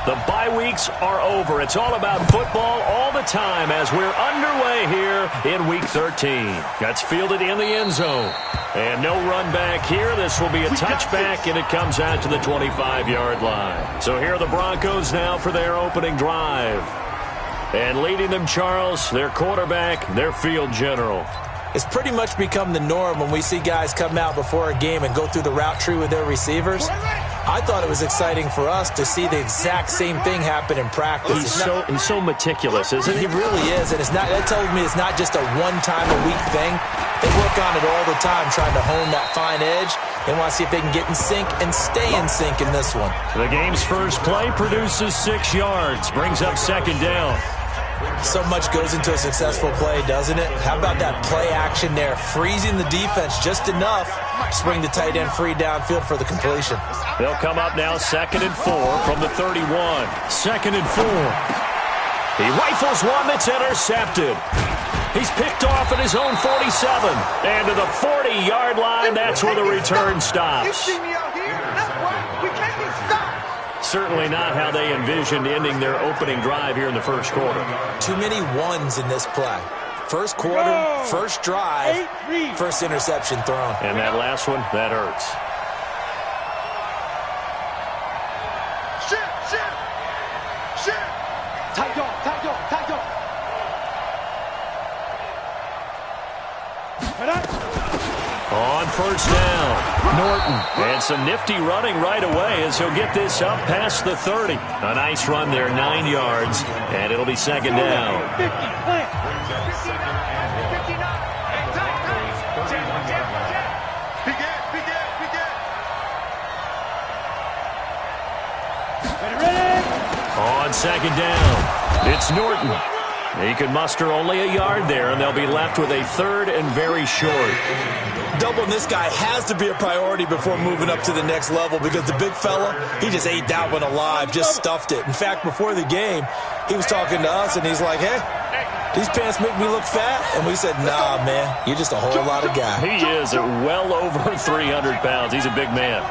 The bye weeks are over. It's all about football all the time as we're underway here in Week 13. That's fielded in the end zone. And no run back here. This will be a touchback, and it comes out to the 25-yard line. So here are the Broncos now for their opening drive. And leading them, Charles, their quarterback, their field general. It's pretty much become the norm when we see guys come out before a game and go through the route tree with their receivers. I thought it was exciting for us to see the exact same thing happen in practice. He's so meticulous, isn't he? He really is, and that tells me it's not just a one-time-a-week thing. They work on it all the time, trying to hone that fine edge. They want to see if they can get in sync and stay in sync in this one. The game's first play produces 6 yards, brings up second down. So much goes into a successful play, doesn't it? How about that play action there, freezing the defense just enough to bring the tight end free downfield for the completion. They'll come up now 2nd and 4 from the 31. 2nd and 4. He rifles one that's intercepted. He's picked off at his own 47. And to the 40-yard line, that's where the return stops. Certainly not how they envisioned ending their opening drive here in the first quarter. Too many ones in this play. First quarter, first drive, first interception thrown. And that last one, that hurts. On first down, Norton. And some nifty running right away as he'll get this up past the 30. A nice run there, 9 yards, and it'll be second down. On second down, it's Norton. He can muster only a yard there, and they'll be left with a 3rd and very short. Doubling this guy has to be a priority before moving up to the next level because the big fella, he just ate that one alive, just stuffed it. In fact, before the game, he was talking to us, and he's like, hey, these pants make me look fat. And we said, nah, man, you're just a whole lot of guy. He is at well over 300 pounds. He's a big man.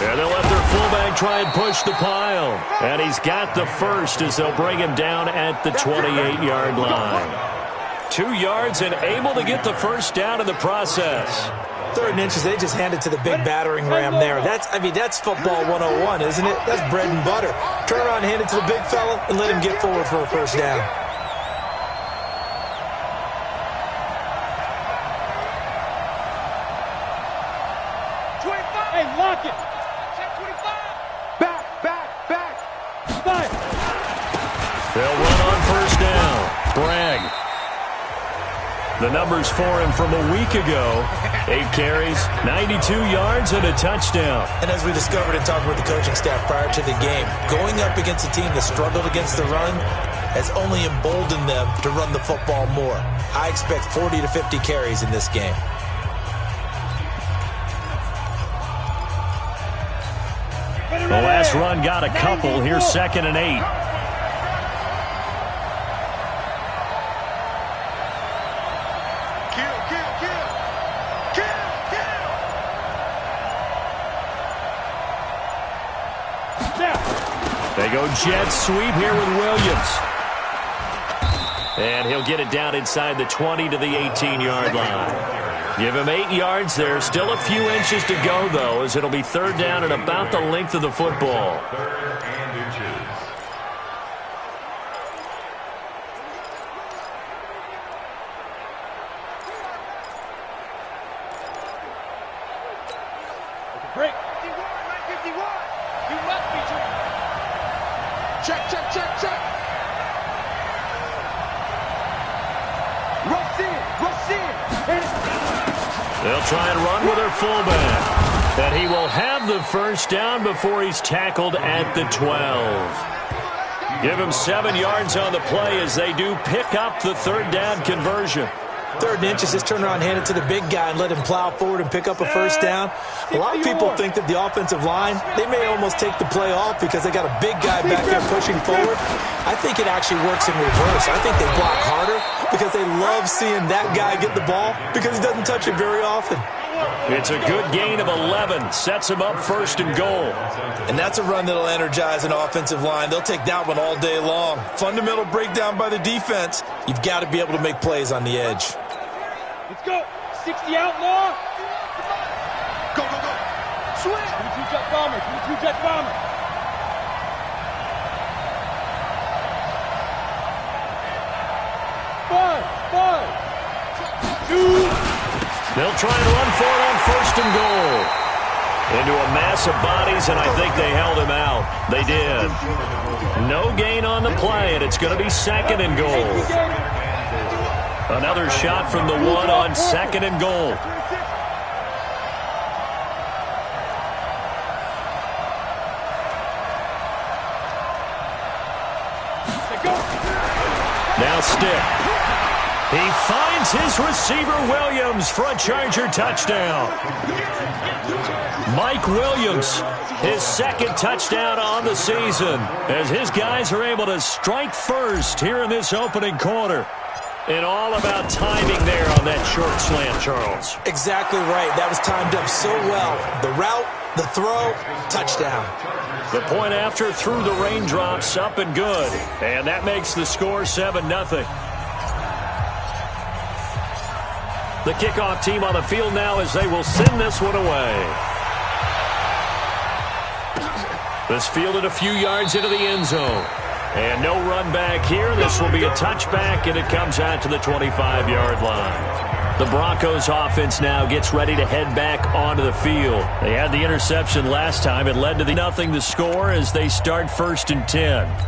And they'll let their fullback try and push the pile. And he's got the first as they'll bring him down at the 28-yard line. 2 yards and able to get the first down in the process. 3rd and inches, they just handed to the big battering ram there. That's football 101, isn't it? That's bread and butter. Turn around and hand it to the big fella and let him get forward for a first down. They'll run on first down. Bragg. The numbers for him from a week ago. 8 carries, 92 yards, and a touchdown. And as we discovered in talking with the coaching staff prior to the game, going up against a team that struggled against the run has only emboldened them to run the football more. I expect 40 to 50 carries in this game. The last run got a couple. Here's 2nd and 8. They go jet sweep here with Williams. And he'll get it down inside the 20 to the 18-yard line. Give him 8 yards there. Still a few inches to go, though, as it'll be 3rd down and about the length of the football. 3rd and inches. Break. 51. You must be true. Check. Rush in. They'll try and run with their fullback. And he will have the first down before he's tackled at the 12. Give him 7 yards on the play as they do pick up the 3rd down conversion. 3rd and inches, just turn around and hand it to the big guy and let him plow forward and pick up a first down. A lot of people think that the offensive line, they may almost take the play off because they got a big guy back there pushing forward. I think it actually works in reverse. I think they block harder because they love seeing that guy get the ball because he doesn't touch it very often. It's a good gain of 11. Sets him up 1st and goal. And that's a run that'll energize an offensive line. They'll take that one all day long. Fundamental breakdown by the defense. You've got to be able to make plays on the edge. Let's go. 60 outlaw. Go, go, go. Swing. 22 jet bomber. 22 jet bomber. Five. 2. They'll try and run for it on 1st and goal. Into a mass of bodies, and I think they held him out. They did. No gain on the play, and it's going to be 2nd and goal. Another shot from the 1 on 2nd and goal. Now Stick. He finds his receiver, Williams, for a Charger touchdown. Mike Williams, his 2nd touchdown on the season, as his guys are able to strike first here in this opening quarter. And all about timing there on that short slant, Charles. Exactly right. That was timed up so well. The route, the throw, touchdown. The point after through the raindrops, up and good. And that makes the score 7-0. The kickoff team on the field now as they will send this one away. This fielded a few yards into the end zone. And no run back here. This will be a touchback, and it comes out to the 25-yard line. The Broncos offense now gets ready to head back onto the field. They had the interception last time. It led to the nothing to score as they start 1st and 10.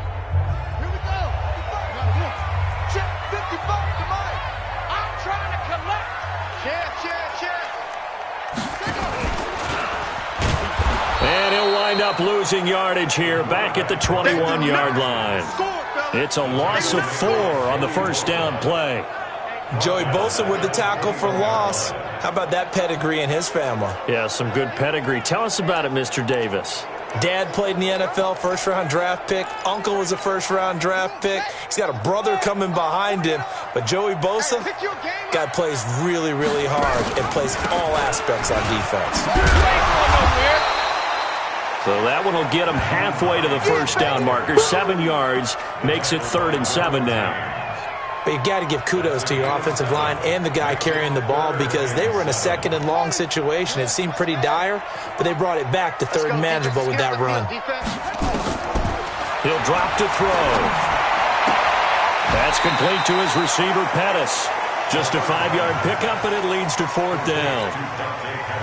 Up losing yardage here back at the 21-yard line. It's a loss of 4 on the 1st down play. Joey Bosa with the tackle for loss. How about that pedigree in his family? Yeah, some good pedigree. Tell us about it, Mr. Davis. Dad played in the NFL, 1st-round draft pick. Uncle was a 1st-round draft pick. He's got a brother coming behind him. But Joey Bosa, guy plays really, really hard and plays all aspects on defense. So that one will get him halfway to the 1st down marker. 7 yards makes it 3rd and 7 now. But you got to give kudos to your offensive line and the guy carrying the ball because they were in a 2nd and long situation. It seemed pretty dire, but they brought it back to 3rd and manageable with that run. He'll drop to throw. That's complete to his receiver, Pettis. Just a 5-yard pickup, and it leads to 4th down.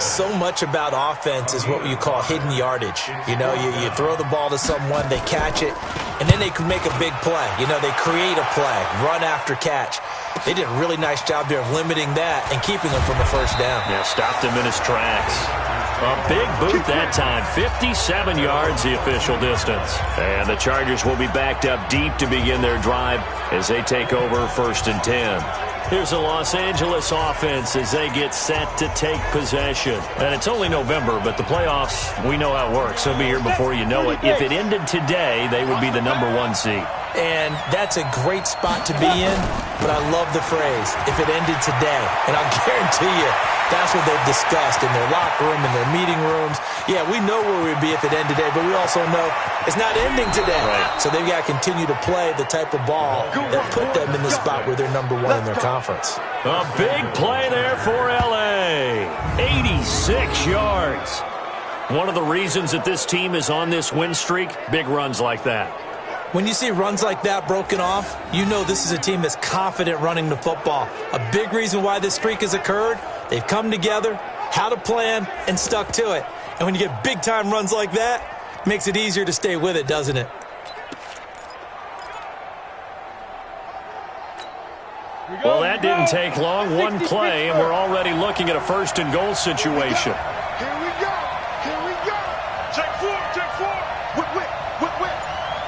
So much about offense is what you call hidden yardage. You know, you throw the ball to someone, they catch it, and then they can make a big play. You know, they create a play, run after catch. They did a really nice job there of limiting that and keeping him from a 1st down. Yeah, stopped him in his tracks. A big boot that time. 57 yards the official distance. And the Chargers will be backed up deep to begin their drive as they take over 1st and 10. Here's the Los Angeles offense as they get set to take possession. And it's only November, but the playoffs, we know how it works. They'll be here before you know it. If it ended today, they would be the #1 seed. And that's a great spot to be in, but I love the phrase, if it ended today. And I'll guarantee you, that's what they've discussed in their locker room, in their meeting rooms. Yeah, we know where we'd be if it ended today, but we also know it's not ending today. Right. So they've got to continue to play the type of ball that put them in the spot where they're #1 in their conference. A big play there for L.A. 86 yards. One of the reasons that this team is on this win streak, big runs like that. When you see runs like that broken off, you know this is a team that's confident running the football. A big reason why this streak has occurred, they've come together, had a plan, and stuck to it. And when you get big-time runs like that, it makes it easier to stay with it, doesn't it? Well, that didn't take long. One play, and we're already looking at a 1st and goal situation. Here we go. Here we go. Check 4. Check 4. Whip.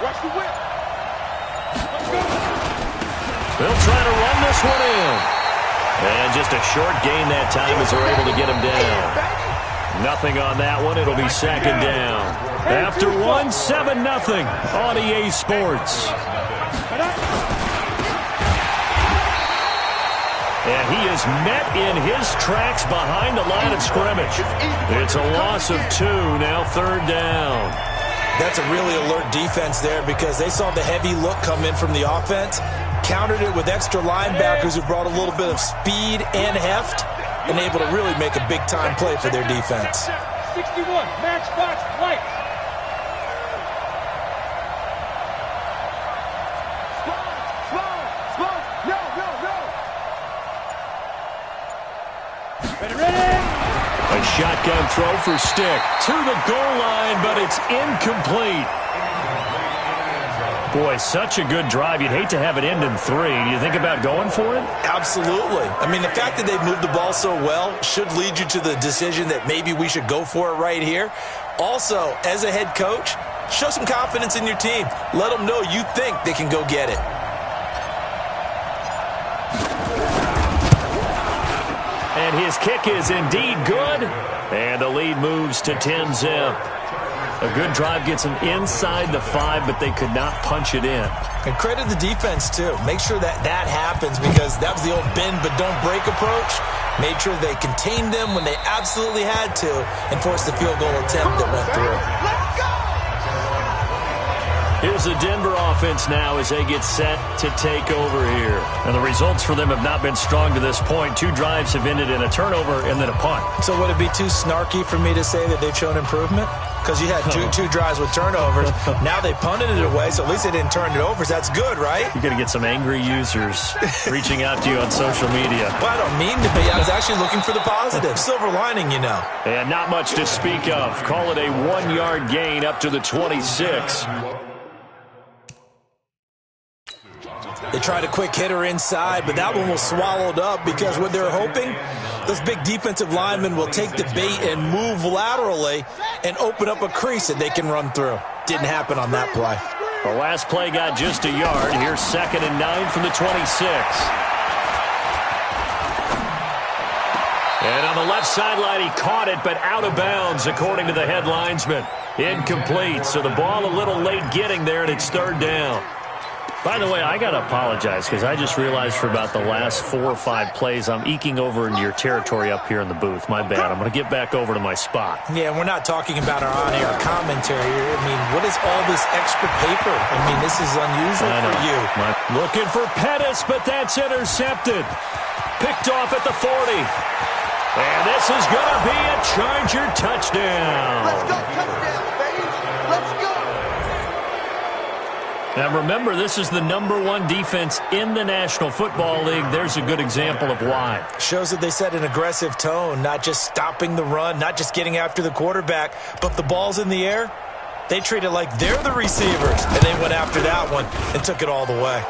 Watch the whip. Let's go. They'll try to run this one in. And just a short gain that time as they're able to get him down. Nothing on that one. It'll be second down. After one, 7-0 on EA Sports. And he is met in his tracks behind the line of scrimmage. It's a loss of 2, now third down. That's a really alert defense there because they saw the heavy look come in from the offense, countered it with extra linebackers who brought a little bit of speed and heft, and able to really make a big-time play for their defense. 61, matchbox light. A shotgun throw for Stick to the goal line, but it's incomplete. Boy, such a good drive. You'd hate to have it end in 3. Do you think about going for it? Absolutely. I mean, the fact that they've moved the ball so well should lead you to the decision that maybe we should go for it right here. Also, as a head coach, show some confidence in your team. Let them know you think they can go get it. And his kick is indeed good. And the lead moves to 10-zip. A good drive gets them inside the 5, but they could not punch it in. And credit the defense, too. Make sure that happens because that was the old bend but don't break approach. Made sure they contained them when they absolutely had to and forced the field goal attempt that went through. Here's the Denver offense now as they get set to take over here. And the results for them have not been strong to this point. 2 drives have ended in a turnover and then a punt. So would it be too snarky for me to say that they've shown improvement? Because you had two drives with turnovers. Now they punted it away, so at least they didn't turn it over. So that's good, right? You're going to get some angry users reaching out to you on social media. Well, I don't mean to be. I was actually looking for the positive. Silver lining, you know. And not much to speak of. Call it a 1-yard gain up to the 26. They tried a quick hitter inside, but that one was swallowed up because what they're hoping, those big defensive linemen will take the bait and move laterally and open up a crease that they can run through. Didn't happen on that play. The last play got just a yard. Here's 2nd and 9 from the 26. And on the left sideline, he caught it, but out of bounds, according to the head linesman. Incomplete, so the ball a little late getting there, and it's third down. By the way, I got to apologize because I just realized for about the last 4 or 5 plays, I'm eking over into your territory up here in the booth. My bad. I'm going to get back over to my spot. Yeah, we're not talking about our on-air commentary. I mean, what is all this extra paper? I mean, this is unusual for you. Looking for Pettis, but that's intercepted. Picked off at the 40. And this is going to be a Charger touchdown. Let's go, touchdown, baby. Let's go. Now remember, this is the #1 defense in the National Football League. There's a good example of why. Shows that they set an aggressive tone, not just stopping the run, not just getting after the quarterback, but if the ball's in the air, they treat it like they're the receivers, and they went after that one and took it all the way.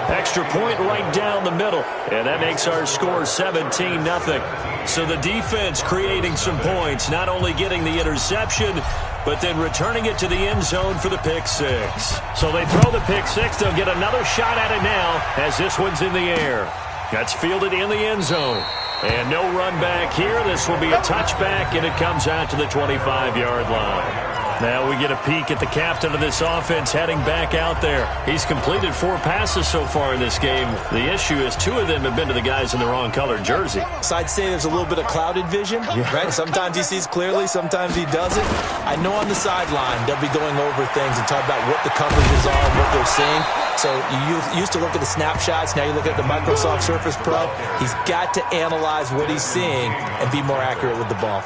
Extra point right down the middle, and that makes our score 17-0. So the defense creating some points, not only getting the interception, but then returning it to the end zone for the pick 6. So they throw the pick 6. They'll get another shot at it now as this one's in the air. That's fielded in the end zone. And no run back here. This will be a touchback, and it comes out to the 25-yard line. Now we get a peek at the captain of this offense heading back out there. He's completed 4 passes so far in this game. The issue is 2 of them have been to the guys in the wrong colored jersey. So I'd say there's a little bit of clouded vision, right? Sometimes he sees clearly, sometimes he doesn't. I know on the sideline they'll be going over things and talk about what the coverages are and what they're seeing. So you used to look at the snapshots. Now you look at the Microsoft Surface Pro. He's got to analyze what he's seeing and be more accurate with the ball.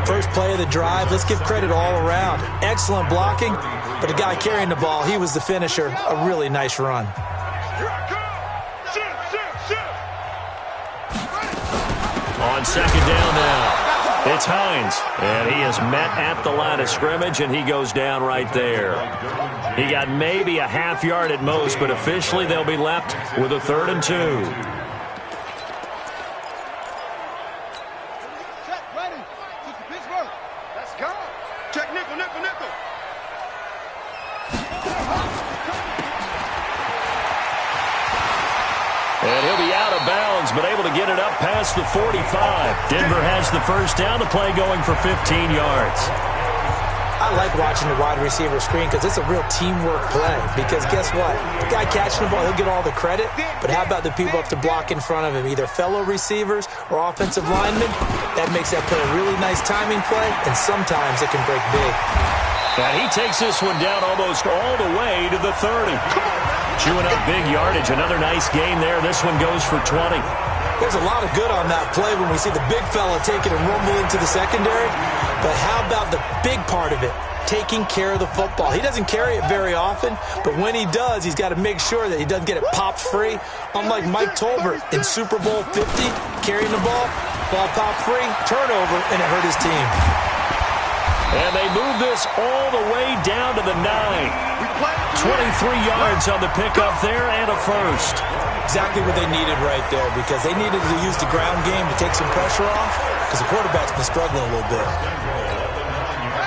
First play of the drive, let's give credit all around. Excellent blocking, but the guy carrying the ball, he was the finisher. A really nice run. On 2nd down now, it's Hines. And he is met at the line of scrimmage, and he goes down right there. He got maybe a half yard at most, but officially they'll be left with a 3rd and 2. And he'll be out of bounds, but able to get it up past the 45. Denver has the first down. The play going for 15 yards. I like watching the wide receiver screen because it's a real teamwork play. Because guess what? The guy catching the ball, he'll get all the credit. But how about the people up to block in front of him, either fellow receivers or offensive linemen? That makes that play a really nice timing play, and sometimes it can break big. And he takes this one down almost all the way to the 30. Chewing up big yardage. Another nice gain there. This one goes for 20. There's a lot of good on that play when we see the big fella take it and rumble into the secondary. But how about the big part of it, taking care of the football? He doesn't carry it very often, but when he does, he's got to make sure that he doesn't get it popped free. Unlike Mike Tolbert in Super Bowl 50, carrying the ball popped free, turnover, and it hurt his team. And they move this all the way down to the 9. 23 yards on the pickup there and a first. Exactly what they needed right there, because they needed to use the ground game to take some pressure off, because the quarterback's been struggling a little bit.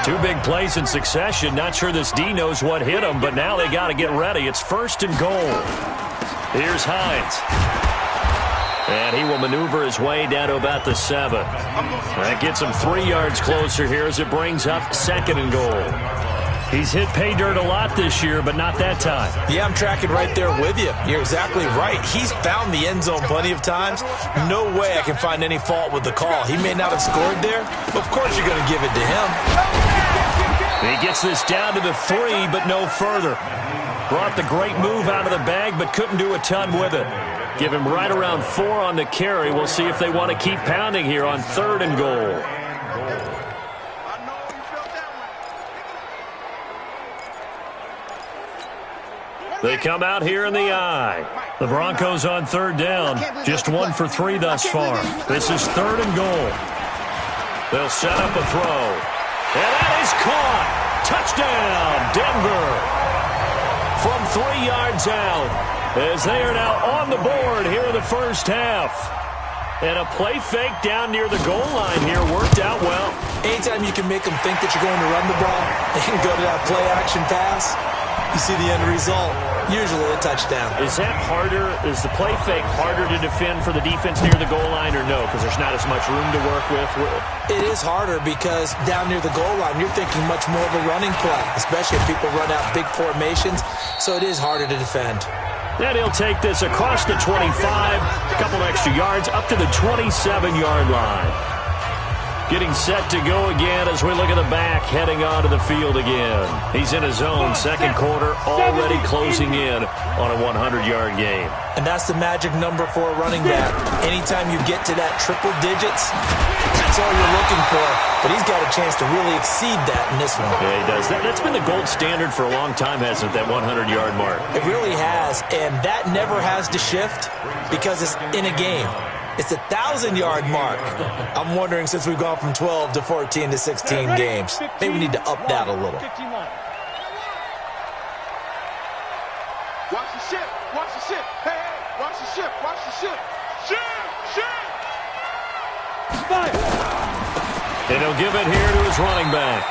2 big plays in succession. Not sure this D knows what hit him, but now they got to get ready. It's 1st and goal. Here's Hines. And he will maneuver his way down to about the 7. That gets him 3 yards closer here as it brings up 2nd and goal. He's hit pay dirt a lot this year, but not that time. Yeah, I'm tracking right there with you. You're exactly right. He's found the end zone plenty of times. No way I can find any fault with the call. He may not have scored there, but of course you're going to give it to him. He gets this down to the 3, but no further. Brought the great move out of the bag, but couldn't do a ton with it. Give him right around 4 on the carry. We'll see if they want to keep pounding here on 3rd and goal. They come out here in the eye. The Broncos on 3rd down. Just 1 for 3 thus far. This is 3rd and goal. They'll set up a throw. And that is caught. Touchdown, Denver. From 3 yards out, as they are now on the board here in the first half. And a play fake down near the goal line here worked out well. Anytime you can make them think that you're going to run the ball and go to that play-action pass, you see the end result, usually a touchdown. Is that harder? Is the play fake harder to defend for the defense near the goal line or no? Because there's not as much room to work with? It is harder because down near the goal line, you're thinking much more of a running play, especially if people run out big formations. So it is harder to defend. Then he'll take this across the 25, a couple extra yards, up to the 27-yard line. Getting set to go again as we look at the back, heading onto the field again. He's in his own 2nd quarter, already closing in on a 100-yard game. And that's the magic number for a running back. Anytime you get to that triple digits, that's all you're looking for. But he's got a chance to really exceed that in this one. Yeah, he does. That's been the gold standard for a long time, hasn't it, that 100-yard mark? It really has, and that never has to shift because it's in a game. It's a 1,000-yard mark. I'm wondering, since we've gone from 12 to 14 to 16 games, maybe we need to up that a little. Watch the ship. Watch the ship. Hey, hey, watch the ship. Watch the ship. Ship. Fire. And he'll give it here to his running back.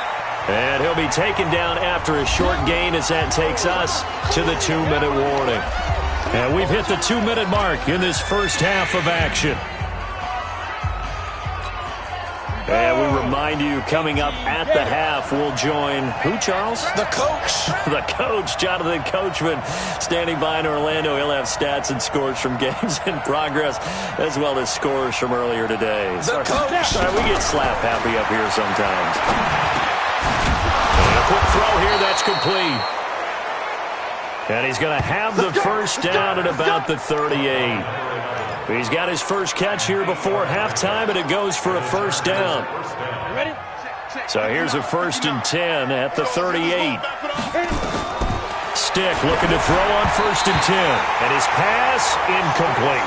And he'll be taken down after a short gain as that takes us to the 2-minute warning. And we've hit the 2-minute mark in this first half of action. And we remind you, coming up at the half, we'll join who, Charles? The coach. The coach, Jonathan Coachman, standing by in Orlando. He'll have stats and scores from games in progress, as well as scores from earlier today. The coach. We get slap happy up here sometimes. And a quick throw here, that's complete. And he's going to have the first down at about the 38. He's got his first catch here before halftime, and it goes for a first down. So here's a 1st and 10 at the 38. Stick looking to throw on 1st and 10. And his pass incomplete.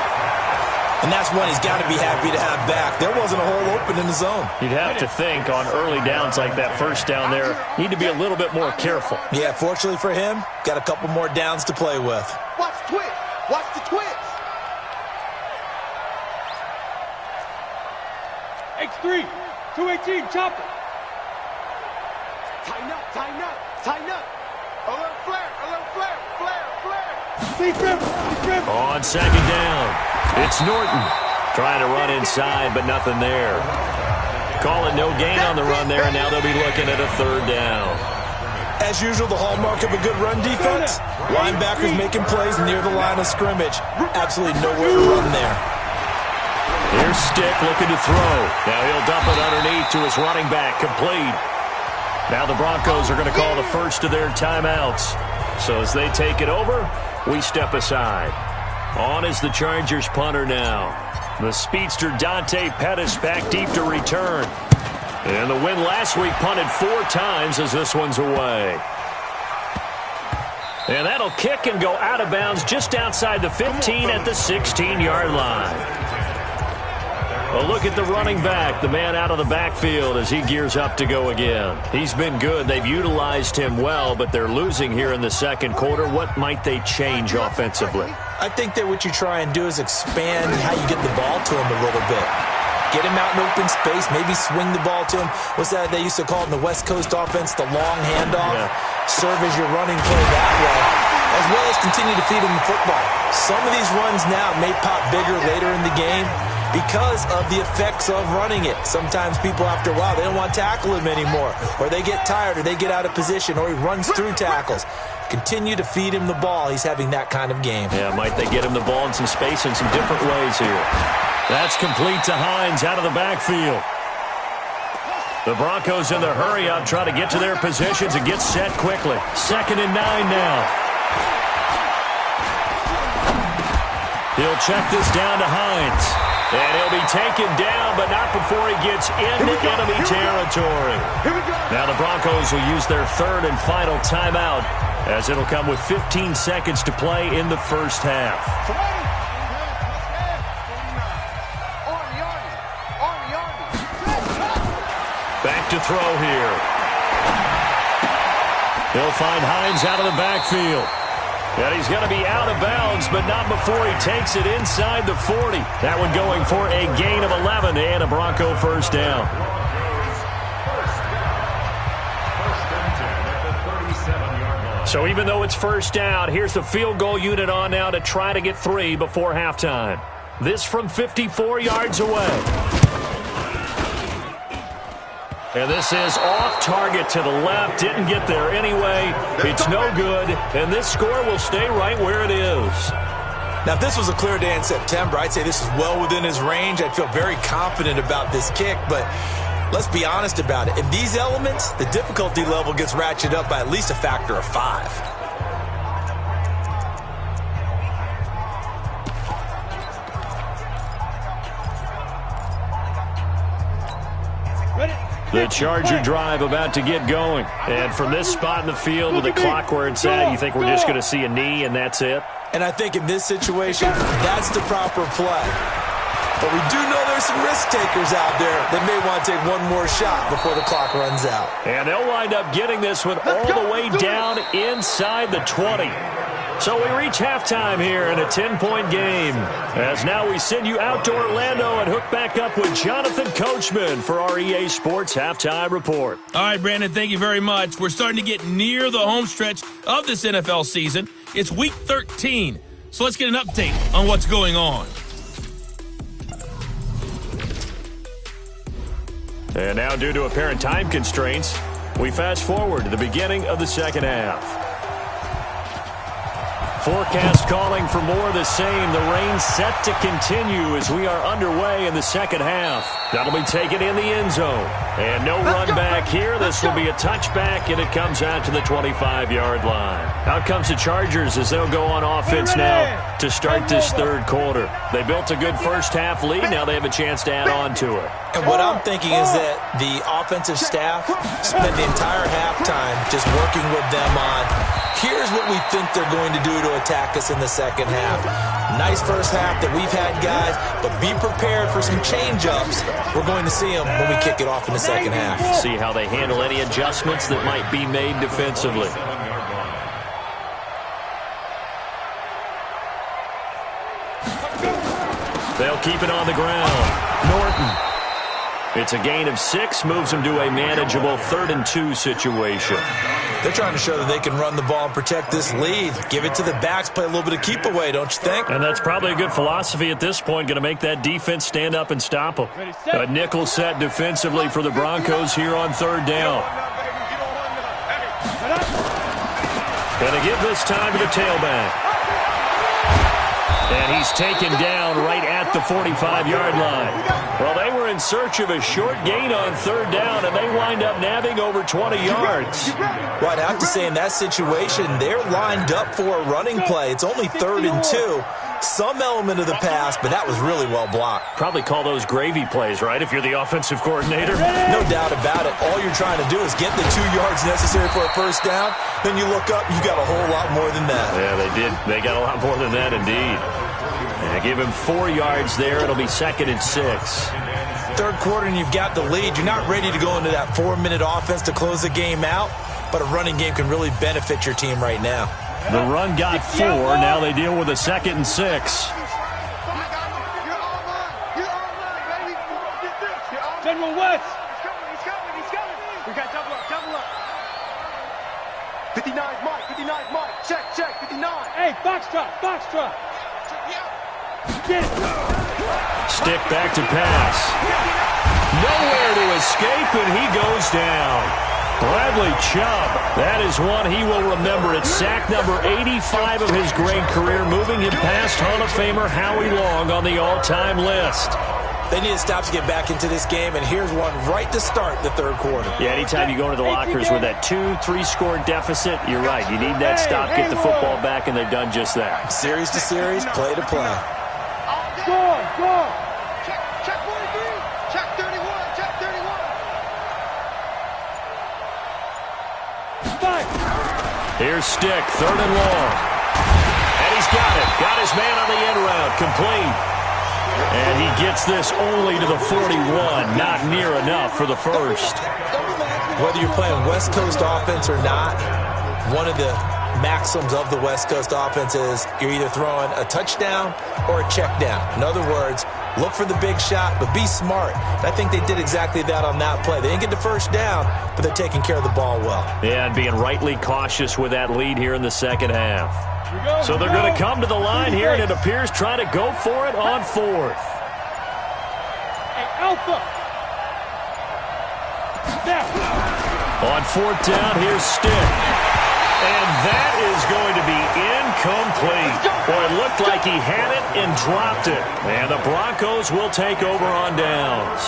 And that's one he's got to be happy to have back. There wasn't a hole open in the zone. You'd have to think on early downs like that first down there, need to be a little bit more careful. Yeah, fortunately for him, got a couple more downs to play with. Watch twist. Watch the twist. X3, 218, chopper. Tighten up. On second down, it's Norton. Trying to run inside, but nothing there. Call it no gain on the run there, and now they'll be looking at a third down. As usual, the hallmark of a good run defense, linebackers making plays near the line of scrimmage. Absolutely nowhere to run there. Here's Stick looking to throw. Now he'll dump it underneath to his running back, complete. Now the Broncos are going to call the first of their timeouts. So as they take it over, we step aside. On is the Chargers punter now. The speedster Dante Pettis back deep to return. And the win last week punted 4 times as this one's away. And that'll kick and go out of bounds just outside the 15 at the 16-yard line. Well, look at the running back, the man out of the backfield as he gears up to go again. He's been good. They've utilized him well, but they're losing here in the second quarter. What might they change offensively? I think that what you try and do is expand how you get the ball to him a little bit. Get him out in open space, maybe swing the ball to him. What's that they used to call it in the West Coast offense, the long handoff? Yeah. Serve as your running play that way, as well as continue to feed him the football. Some of these runs now may pop bigger later in the game because of the effects of running it. Sometimes people, after a while, they don't want to tackle him anymore, or they get tired, or they get out of position, or he runs through tackles. Continue to feed him the ball. He's having that kind of game. Yeah, might they get him the ball in some space in some different ways here. That's complete to Hines out of the backfield. The Broncos in the hurry-up try to get to their positions and get set quickly. 2nd and 9 now. He'll check this down to Hines. And he'll be taken down, but not before he gets into enemy territory. Now the Broncos will use their 3rd and final timeout, as it'll come with 15 seconds to play in the first half. Back to throw here. He'll find Hines out of the backfield. And he's going to be out of bounds, but not before he takes it inside the 40. That one going for a gain of 11 and a Bronco first down. So even though it's first down, here's the field goal unit on now to try to get 3 before halftime. This from 54 yards away. And this is off target to the left. Didn't get there anyway. It's no good. And this score will stay right where it is. Now, if this was a clear day in September, I'd say this is well within his range. I'd feel very confident about this kick. But let's be honest about it. In these elements, the difficulty level gets ratcheted up by at least a factor of 5. The Charger drive about to get going. And from this spot in the field with the clock where it's at, you think we're just going to see a knee and that's it? And I think in this situation, that's the proper play. But we do know there's some risk takers out there that may want to take one more shot before the clock runs out. And they'll wind up getting this one all the way down inside the 20. So we reach halftime here in a 10-point game. As now we send you out to Orlando and hook back up with Jonathan Coachman for our EA Sports Halftime Report. All right, Brandon, thank you very much. We're starting to get near the home stretch of this NFL season. It's Week 13. So let's get an update on what's going on. And now, due to apparent time constraints, we fast forward to the beginning of the second half. Forecast calling for more of the same. The rain set to continue as we are underway in the second half. That'll be taken in the end zone. And no run back here. This will be a touchback, and it comes out to the 25-yard line. Out comes the Chargers as they'll go on offense now to start this third quarter. They built a good first-half lead. Now they have a chance to add on to it. And what I'm thinking is that the offensive staff spent the entire halftime just working with them on, here's what we think they're going to do to attack us in the second half. Nice first half that we've had, guys, but be prepared for some change-ups. We're going to see them when we kick it off in the second half. See how they handle any adjustments that might be made defensively. They'll keep it on the ground. Norton. It's a gain of 6, moves them to a manageable 3rd and 2 situation. They're trying to show that they can run the ball and protect this lead. Give it to the backs, play a little bit of keep away, don't you think? And that's probably a good philosophy at this point, going to make that defense stand up and stop them. A nickel set defensively for the Broncos here on third down. Going to give this time to the tailback. And he's taken down right at the 45-yard line. Well, they were in search of a short gain on third down, and they wind up nabbing over 20 yards. Well, I'd have to say in that situation, they're lined up for a running play. It's only 3rd and 2. Some element of the pass, but that was really well blocked. Probably call those gravy plays, right, if you're the offensive coordinator? No doubt about it. All you're trying to do is get the 2 yards necessary for a first down. Then you look up, you got a whole lot more than that. Yeah, they did. They got a lot more than that, indeed. And give him 4 yards there. It'll be 2nd and 6. Third quarter, and you've got the lead. You're not ready to go into that 4-minute offense to close the game out, but a running game can really benefit your team right now. The run got 4. Now they deal with a 2nd and 6. General West. He's coming. We got double up. 59 Mike. Check, 59. Hey, box trap. Get it. Stick back to pass. Nowhere to escape, and he goes down. Bradley Chubb, that is one he will remember. It's sack number 85 of his great career, moving him past Hall of Famer Howie Long on the all-time list. They need to stop to get back into this game, and here's one right to start the third quarter. Yeah, anytime you go into the lockers with that 2-3 score deficit, you're right. You need that stop, get the football back, and they've done just that. Series to series, play to play. Go. Check 43. Check 31. Here's Stick, 3rd and long. And he's got it. Got his man on the end route, complete. And he gets this only to the 41. Not near enough for the first. Whether you're playing West Coast offense or not, one of the maxims of the West Coast offense is you're either throwing a touchdown or a check down. In other words, look for the big shot, but be smart. And I think they did exactly that on that play. They didn't get the first down, but they're taking care of the ball well. Yeah, and being rightly cautious with that lead here in the second half. So they're going to come to the line here, and it appears trying to go for it on 4th. Hey, Alpha. On 4th down, here's Stick. And that is going to be incomplete. Boy, it looked like he had it and dropped it. And the Broncos will take over on downs.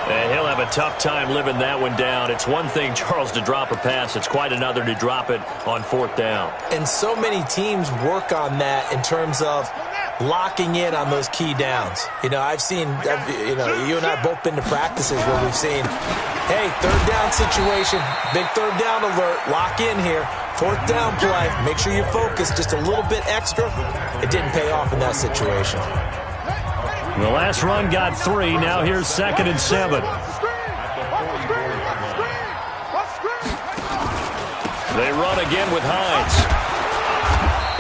And he'll have a tough time living that one down. It's one thing, Charles, to drop a pass. It's quite another to drop it on 4th down. And so many teams work on that in terms of locking in on those key downs. You know, you and I have both been to practices where we've seen, hey, 3rd down situation, big 3rd down alert, lock in here. 4th down play, make sure you focus just a little bit extra. It didn't pay off in that situation. The last run got 3. Now here's 2nd and 7. They run again with Hines.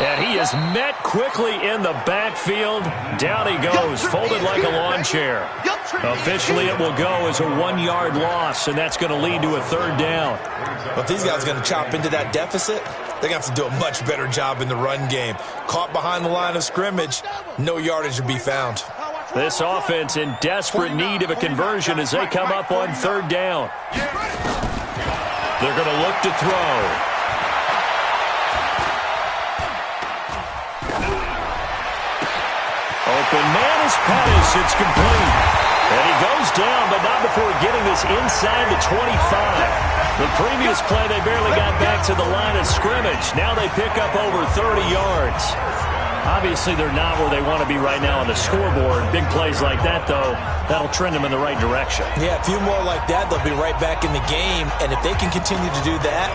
And he is met quickly in the backfield. Down he goes, folded like a lawn chair. Officially, it will go as a 1-yard loss, and that's going to lead to a 3rd down. But if these guys are going to chop into that deficit, they're going to have to do a much better job in the run game. Caught behind the line of scrimmage, no yardage to be found. This offense in desperate need of a conversion as they come up on 3rd down. They're going to look to throw. Open man is Pettis. It's complete. And he goes down, but not before getting this inside the 25. The previous play, they barely got back to the line of scrimmage. Now they pick up over 30 yards. Obviously, they're not where they want to be right now on the scoreboard. Big plays like that, though, that'll trend them in the right direction. Yeah, a few more like that, they'll be right back in the game. And if they can continue to do that,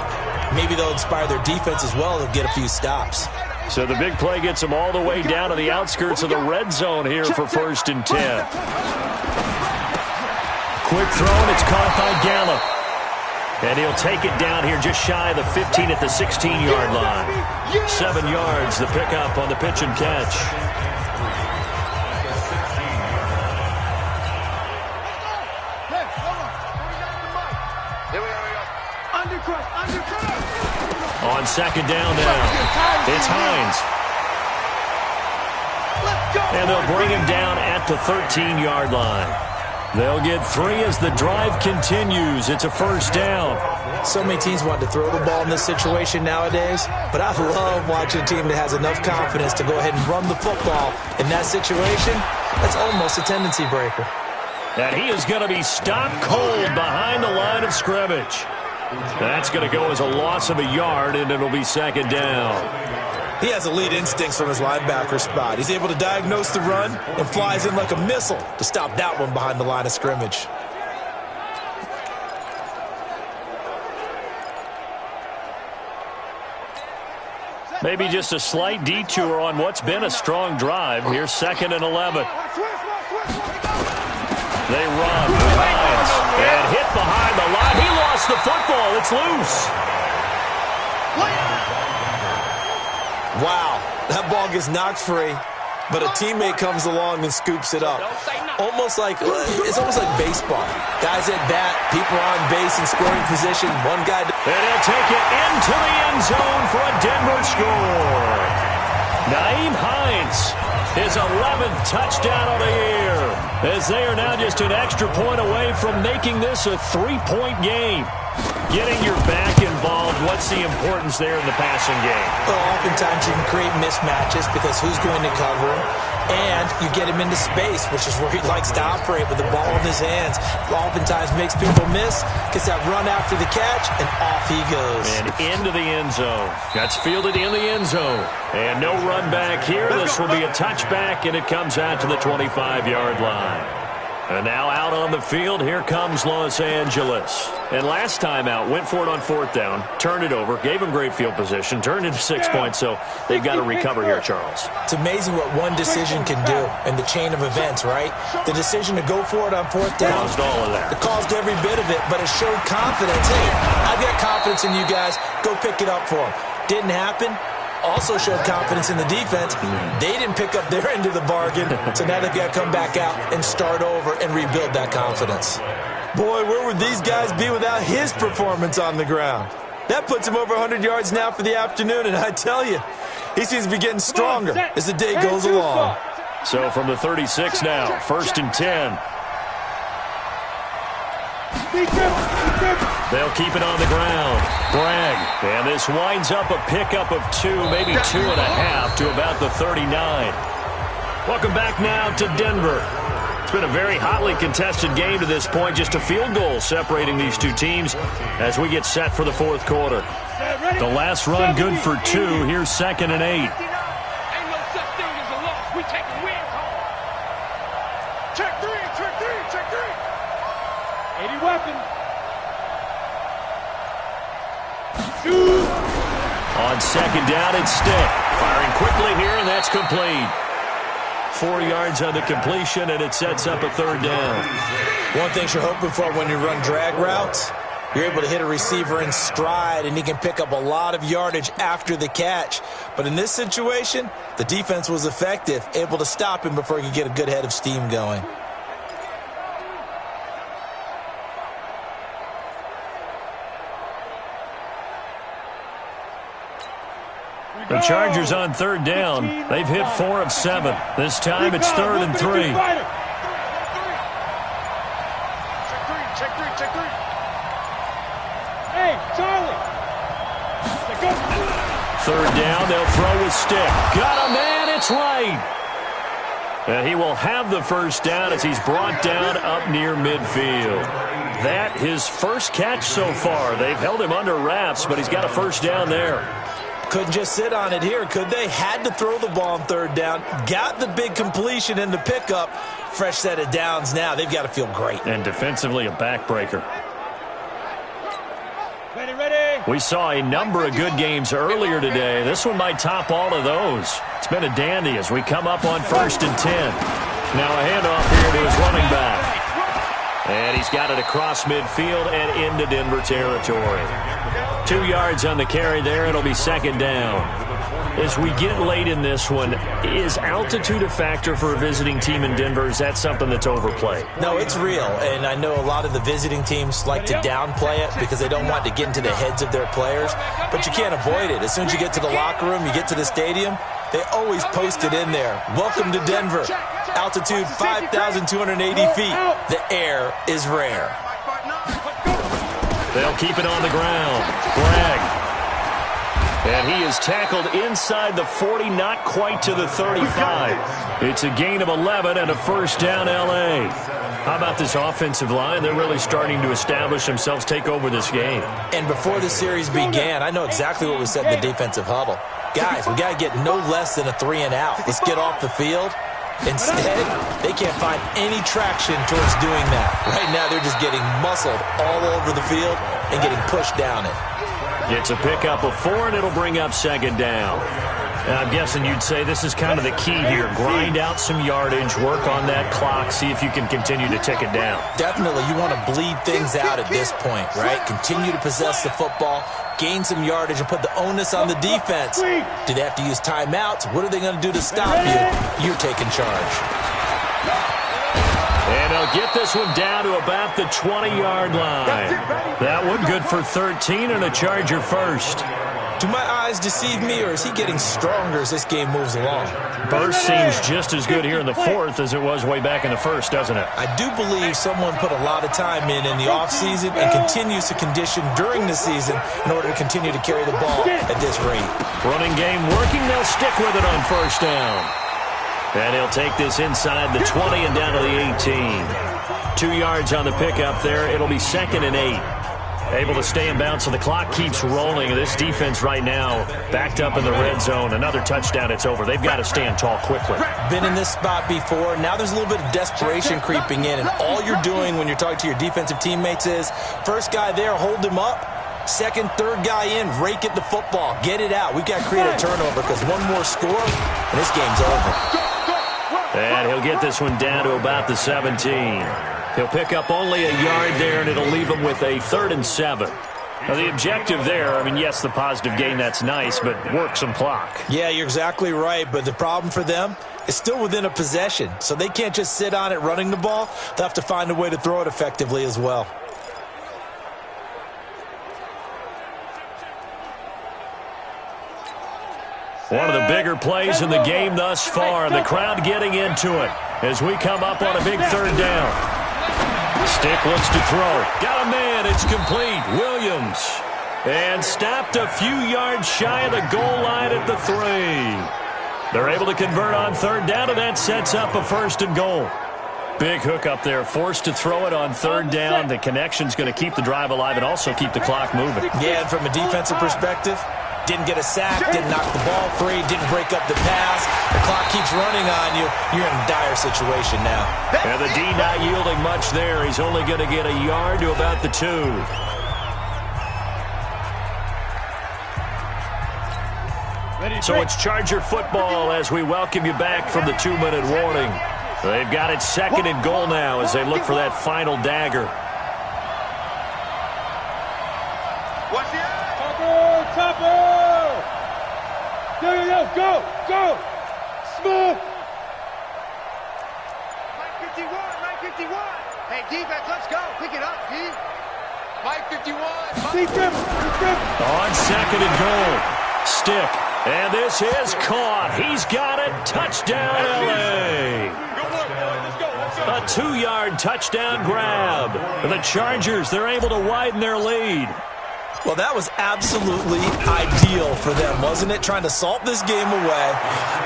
maybe they'll inspire their defense as well to get a few stops. So the big play gets them all the way down to the outskirts of the red zone here for 1st and 10. Quick throw, and it's caught by Gallup. And he'll take it down here just shy of the 15 at the 16-yard line. 7 yards, the pickup on the pitch and catch. Here we go. Undercut. On second down now, it's Hines. And they'll bring him down at the 13-yard line. They'll get 3 as the drive continues. It's a first down. So many teams want to throw the ball in this situation nowadays, but I love watching a team that has enough confidence to go ahead and run the football. In that situation, that's almost a tendency breaker. And he is going to be stopped cold behind the line of scrimmage. That's going to go as a loss of a yard, and it'll be second down. He has elite instincts from his linebacker spot. He's able to diagnose the run and flies in like a missile to stop that one behind the line of scrimmage. Maybe just a slight detour on what's been a strong drive. Here's second and 11. They run with Hines and hit behind the line. He lost the football. It's loose. Wow, that ball gets knocked free, but a teammate comes along and scoops it up. It's almost like baseball. Guys at bat, people on base in scoring position. One guy. And he'll take it into the end zone for a Denver score. Nyheim Hines, his 11th touchdown of the year, as they are now just an extra point away from making this a 3-point game. Getting your back involved, what's the importance there in the passing game? Well, oftentimes you can create mismatches because who's going to cover him, and you get him into space, which is where he likes to operate with the ball in his hands. Oftentimes makes people miss, gets that run after the catch, and off he goes. And into the end zone. That's fielded in the end zone. And no run back here. This will be a touchback, and it comes out to the 25-yard line. And now out on the field, here comes Los Angeles. And last time out, went for it on fourth down, turned it over, gave him great field position, turned into 6 points, so they've got to recover here, Charles. It's amazing what one decision can do in the chain of events, right? The decision to go for it on fourth down. Caused all of that. It caused every bit of it, but it showed confidence. Hey, I've got confidence in you guys. Go pick it up for them. Didn't happen. Also showed confidence in the defense. They didn't pick up their end of the bargain, so now they've got to come back out and start over and rebuild that confidence. Boy, where would these guys be without his performance on the ground? That puts him over 100 yards now for the afternoon, and I tell you, he seems to be getting stronger as the day goes along. So from the 36 now, first and 10. They'll keep it on the ground. Bragg. And this winds up a pickup of 2, maybe 2.5 to about the 39. Welcome back now to Denver. It's been a very hotly contested game to this point. Just a field goal separating these two teams as we get set for the fourth quarter. The last run good for 2. Here's second and 8. Ain't no such thing as a loss. We taking wins home. Check 3, check 3, check 3. 80 weapon. On second down, it's Stick. Firing quickly here, and that's complete. 4 yards on the completion, and it sets up a third down. One thing you're hoping for when you run drag routes, you're able to hit a receiver in stride, and he can pick up a lot of yardage after the catch. But in this situation, the defense was effective, able to stop him before he could get a good head of steam going. The Chargers on third down. They've hit 4 of 7. This time it's third and 3. Check 3, check 3, check 3. Hey, Charlie. Third down, they'll throw with Stick. Got a man, it's right. And he will have the first down as he's brought down up near midfield. That his first catch so far. They've held him under wraps, but he's got a first down there. Couldn't just sit on it here, could they? Had to throw the ball on third down. Got the big completion in the pickup. Fresh set of downs now. They've got to feel great. And defensively, a backbreaker. Ready, ready. We saw a number of good games earlier today. This one might top all of those. It's been a dandy as we come up on first and 10. Now a handoff here to his running back. And he's got it across midfield and into Denver territory. 2 yards on the carry there. It'll be second down. As we get late in this one, is altitude a factor for a visiting team in Denver? Is that something that's overplayed? No, it's real, and I know a lot of the visiting teams like to downplay it because they don't want to get into the heads of their players, but you can't avoid it. As soon as you get to the locker room, you get to the stadium, they always post it in there. Welcome to Denver. Altitude 5,280 feet. The air is rare. They'll keep it on the ground. Bragg. And he is tackled inside the 40, not quite to the 35. It's a gain of 11 and a first down, L.A. How about this offensive line? They're really starting to establish themselves, take over this game. And before the series began, I know exactly what was said in the defensive huddle. Guys, we got to get no less than a 3 and out. Let's get off the field. Instead, they can't find any traction towards doing that. Right now, they're just getting muscled all over the field and getting pushed down it. It's a pickup of 4, and it'll bring up second down. And I'm guessing you'd say this is kind of the key here. Grind out some yardage, work on that clock, see if you can continue to tick it down. Definitely, you want to bleed things out at this point, right? Continue to possess the football, gain some yardage, and put the onus on the defense. Do they have to use timeouts? What are they going to do to stop you? You're taking charge. And they'll get this one down to about the 20-yard line. That one good for 13 and a Charger first. Do my eyes deceive me, or is he getting stronger as this game moves along? Burst seems just as good here in the fourth as it was way back in the first, doesn't it? I do believe someone put a lot of time in the offseason and continues to condition during the season in order to continue to carry the ball at this rate. Running game working. They'll stick with it on first down. And he'll take this inside the 20 and down to the 18. 2 yards on the pickup there. It'll be second and 8. Able to stay in bounds, so the clock keeps rolling. This defense right now backed up in the red zone. Another touchdown, it's over. They've got to stand tall quickly. Been in this spot before. Now there's a little bit of desperation creeping in, and all you're doing when you're talking to your defensive teammates is, first guy there, hold him up. Second, third guy in, rake at the football. Get it out. We've got to create a turnover because one more score, and this game's over. And he'll get this one down to about the 17. He'll pick up only a yard there, and it'll leave him with a 3rd and 7. Now, the objective there, I mean, yes, the positive gain, that's nice, but work some clock. Yeah, you're exactly right, but the problem for them is still within a possession, so they can't just sit on it running the ball. They'll have to find a way to throw it effectively as well. One of the bigger plays in the game thus far, and the crowd getting into it as we come up on a big 3rd down. Stick looks to throw. Got a man. It's complete. Williams. And stopped a few yards shy of the goal line at the 3. They're able to convert on 3rd down, and that sets up a 1st and goal. Big hook up there. Forced to throw it on 3rd down. The connection's going to keep the drive alive and also keep the clock moving. Yeah, and from a defensive perspective, didn't get a sack, didn't knock the ball free, didn't break up the pass. The clock keeps running on you. You're in a dire situation now. And the D not yielding much there. He's only going to get a yard to about the 2. So it's Charger football as we welcome you back from the 2-minute warning. They've got it 2nd and goal now as they look for that final dagger. Go! Smooth! 51! Hey, defense, let's go! Pick it up, D! Mike 51! On 2nd and goal. Stick. And this is caught. He's got it. Touchdown, L.A. A 2-yard touchdown grab. The Chargers, they're able to widen their lead. Well, that was absolutely ideal for them, wasn't it? Trying to salt this game away.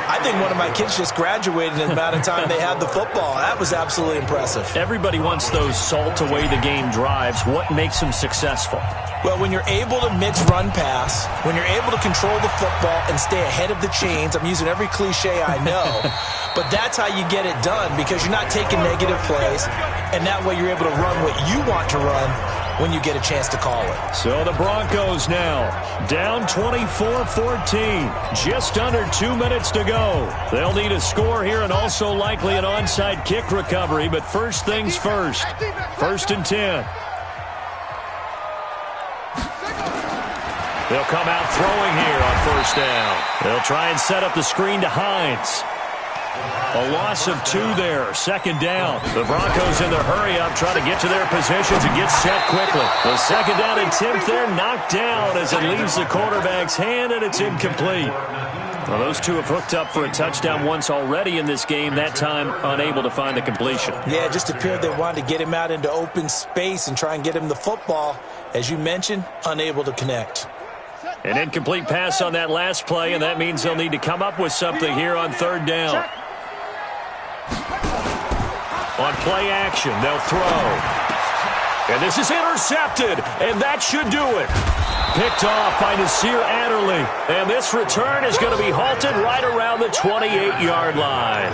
I think one of my kids just graduated in the amount of time they had the football. That was absolutely impressive. Everybody wants those salt-away-the-game drives. What makes them successful? Well, when you're able to mix run-pass, when you're able to control the football and stay ahead of the chains, I'm using every cliche I know, but that's how you get it done because you're not taking negative plays, and that way you're able to run what you want to run when you get a chance to call it. So the Broncos now down 24-14. Just under 2 minutes to go. They'll need a score here and also likely an onside kick recovery, but first things first. 1st and 10. They'll come out throwing here on first down. They'll try and set up the screen to Hines. A loss of 2 there, second down. The Broncos in their hurry-up trying to get to their positions and get set quickly. The second down attempt there knocked down as it leaves the quarterback's hand, and it's incomplete. Well, those two have hooked up for a touchdown once already in this game, that time unable to find the completion. Yeah, it just appeared they wanted to get him out into open space and try and get him the football. As you mentioned, unable to connect. An incomplete pass on that last play, and that means they'll need to come up with something here on third down. On play action, they'll throw. And this is intercepted, and that should do it. Picked off by Nasir Adderley. And this return is going to be halted right around the 28-yard line.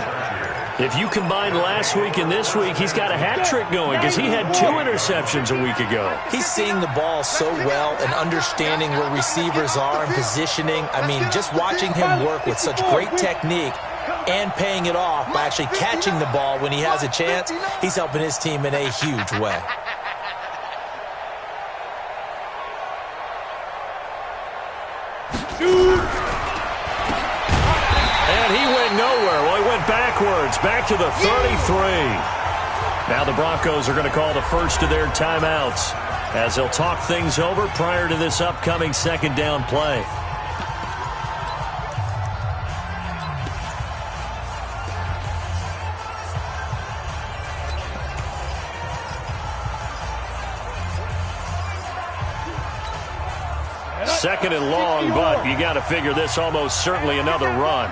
If you combine last week and this week, he's got a hat trick going because he had 2 interceptions a week ago. He's seeing the ball so well and understanding where receivers are and positioning. I mean, just watching him work with such great technique and paying it off by actually catching the ball when he has a chance, he's helping his team in a huge way. And he went nowhere. Well, he went backwards, back to the 33. Now the Broncos are going to call the first of their timeouts as they'll talk things over prior to this upcoming second down play. Second and long, but you got to figure this almost certainly another run.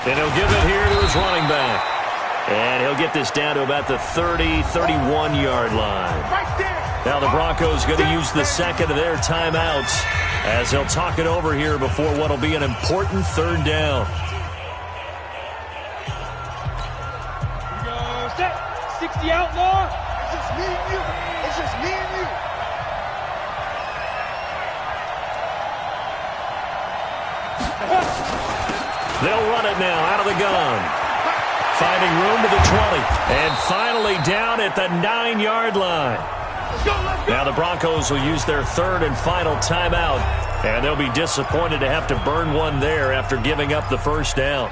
And he'll give it here to his running back. And he'll get this down to about the 30, 31-yard line. Now the Broncos going to use the second of their timeouts as they'll talk it over here before what will be an important third down. Here we go. Set. 60 outlaw. It's just me and you. It's just me and you. They'll run it now out of the gun. Finding room to the 20. And finally down at the 9-yard line. Now the Broncos will use their third and final timeout. And they'll be disappointed to have to burn one there after giving up the first down.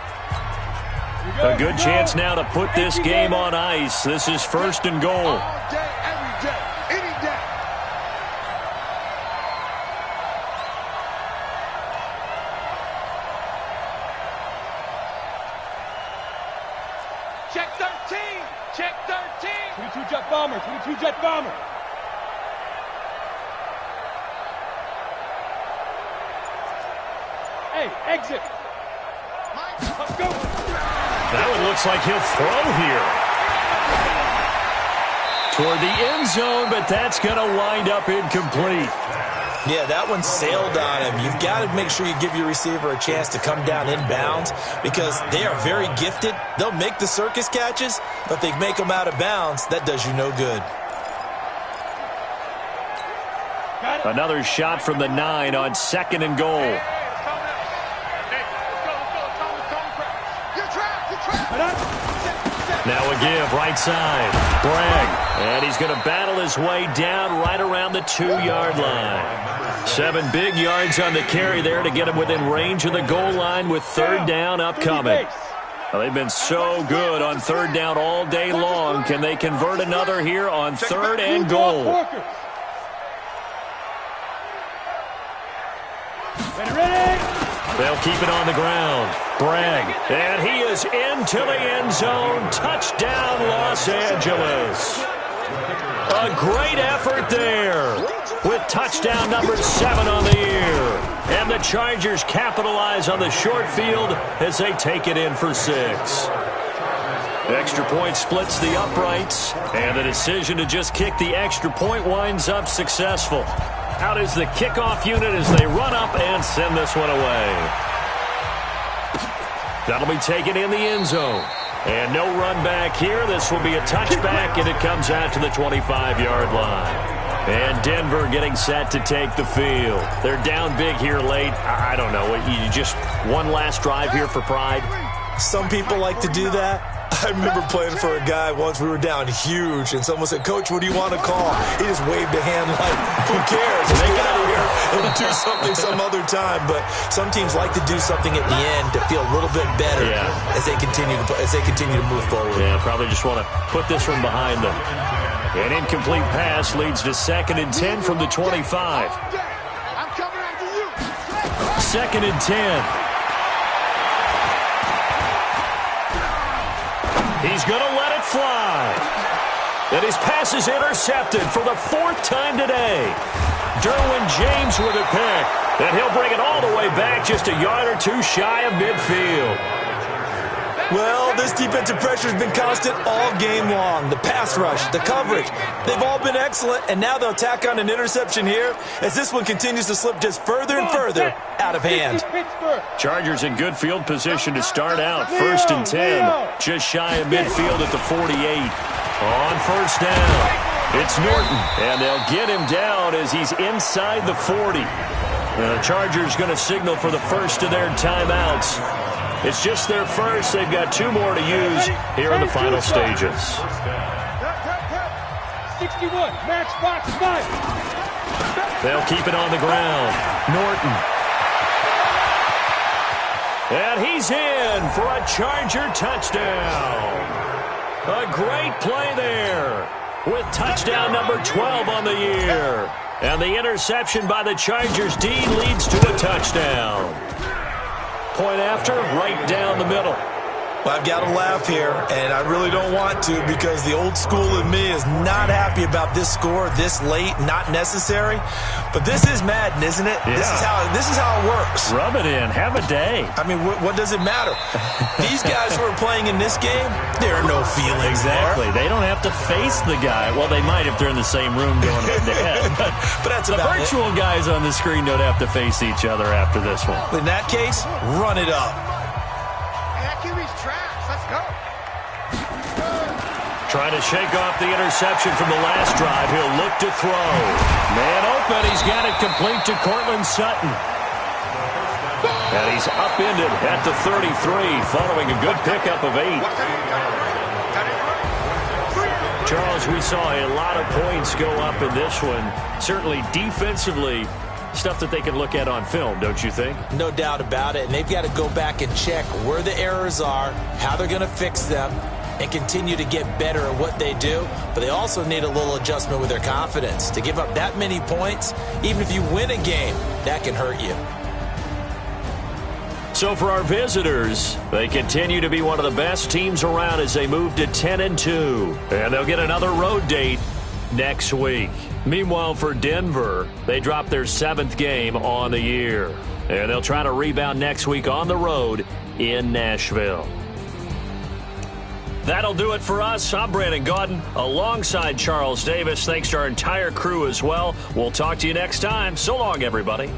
A good chance now to put this game on ice. This is first and goal. All day, every day, any day. Check 13. Check 13. 22 jet bomber. 22 jet bomber. Hey, exit. Let's go. That one looks like he'll throw here. Toward the end zone, but that's going to wind up incomplete. Yeah, that one sailed on him. You've got to make sure you give your receiver a chance to come down inbounds because they are very gifted. They'll make the circus catches, but if they make them out of bounds, that does you no good. Another shot from the 9 on second and goal. Now a give, right side. Bragg. And he's going to battle his way down right around the 2-yard line. 7 big yards on the carry there to get him within range of the goal line with third down upcoming. Well, they've been so good on third down all day long. Can they convert another here on third and goal? Ready? They'll keep it on the ground. Bragg, and he is into the end zone. Touchdown, Los Angeles. A great effort there with touchdown number 7 on the year. And the Chargers capitalize on the short field as they take it in for 6. The extra point splits the uprights, and the decision to just kick the extra point winds up successful. Out is the kickoff unit as they run up and send this one away. That'll be taken in the end zone. And no run back here. This will be a touchback, and it comes out to the 25-yard line. And Denver getting set to take the field. They're down big here late. I don't know. You just one last drive here for pride? Some people like to do that. I remember playing for a guy once. We were down huge, and someone said, "Coach, what do you want to call?" He just waved a hand like, "Who cares? Let's get out of here and do something some other time." But some teams like to do something at the end to feel a little bit better as they continue to move forward. Yeah, probably just want to put this one behind them. An incomplete pass leads to 2nd and 10 from the 25. I'm coming after you. 2nd and 10. He's going to let it fly. And his pass is intercepted for the 4th time today. Derwin James with a pick. And he'll bring it all the way back just a yard or two shy of midfield. Well, this defensive pressure has been constant all game long. The pass rush, the coverage, they've all been excellent, and now they'll tack on an interception here as this one continues to slip just further and further out of hand. Chargers in good field position to start out. 1st and 10, just shy of midfield at the 48. On 1st down, it's Norton, and they'll get him down as he's inside the 40. The Chargers going to signal for the first of their timeouts. It's just their first. They've got 2 more to use here in the final stages. 61, match box 5. They'll keep it on the ground. Norton. And he's in for a Charger touchdown. A great play there with touchdown number 12 on the year. And the interception by the Chargers D leads to a touchdown. Point after, right down the middle. Well, I've got to laugh here, and I really don't want to because the old school in me is not happy about this score this late, not necessary. But this is Madden, isn't it? Yeah. This is how it works. Rub it in. Have a day. I mean, what does it matter? These guys who are playing in this game, there are no feelings Exactly. there. They don't have to face the guy. Well, they might if they're in the same room going head-to-head. But that's the about virtual guys on the screen don't have to face each other after this one. In that case, run it up. That QB's trash. Let's go. Trying to shake off the interception from the last drive. He'll look to throw. Man open. He's got it complete to Cortland Sutton. And he's upended at the 33 following a good pickup of 8. Charles, we saw a lot of points go up in this one. Certainly defensively, stuff that they can look at on film, don't you think? No doubt about it. And they've got to go back and check where the errors are, how they're going to fix them, and continue to get better at what they do. But they also need a little adjustment with their confidence. To give up that many points, even if you win a game, that can hurt you. So for our visitors, they continue to be one of the best teams around as they move to 10-2. And they'll get another road date next week. Meanwhile, for Denver, they dropped their 7th game on the year. And they'll try to rebound next week on the road in Nashville. That'll do it for us. I'm Brandon Gaudin alongside Charles Davis. Thanks to our entire crew as well. We'll talk to you next time. So long, everybody.